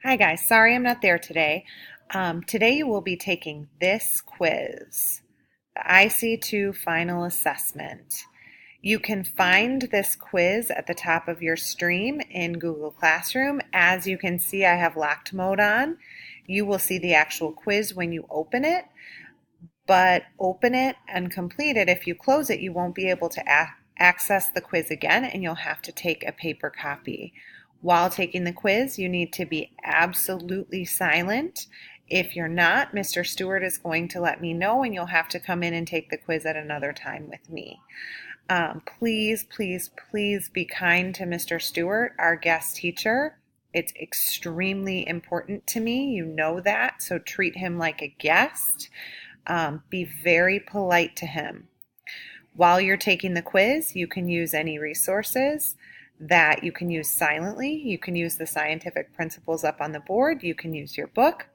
Hi guys, sorry I'm not there today. Today you will be taking this quiz, the IC2 Final Assessment. You can find this quiz at the top of your stream in Google Classroom. As you can see, I have locked mode on. You will see the actual quiz when you open it, but open it and complete it. If you close it, you won't be able to access the quiz again, and you'll have to take a paper copy. While taking the quiz, you need to be absolutely silent. If you're not, Mr. Stewart is going to let me know, and you'll have to come in and take the quiz at another time with me. Please, please, please be kind to Mr. Stewart, our guest teacher. It's extremely important to me. You know that, so treat him like a guest. Be very polite to him. While you're taking the quiz, you can use any resources that you can use silently. You can use the scientific principles up on the board. You can use your book.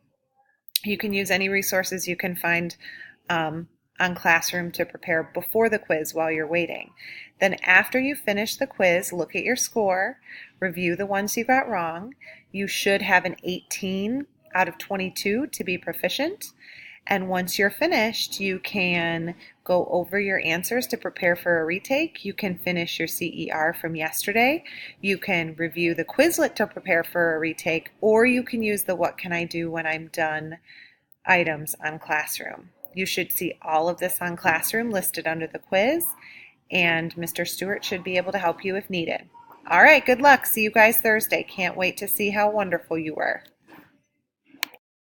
You can use any resources you can find on Classroom to prepare before the quiz while you're waiting. Then after you finish the quiz, look at your score, review the ones you got wrong. You should have an 18 out of 22 to be proficient. And once you're finished, you can go over your answers to prepare for a retake. You can finish your CER from yesterday. You can review the Quizlet to prepare for a retake, or you can use the What Can I Do When I'm Done items on Classroom. You should see all of this on Classroom listed under the quiz, and Mr. Stewart should be able to help you if needed. All right, good luck. See you guys Thursday. Can't wait to see how wonderful you were.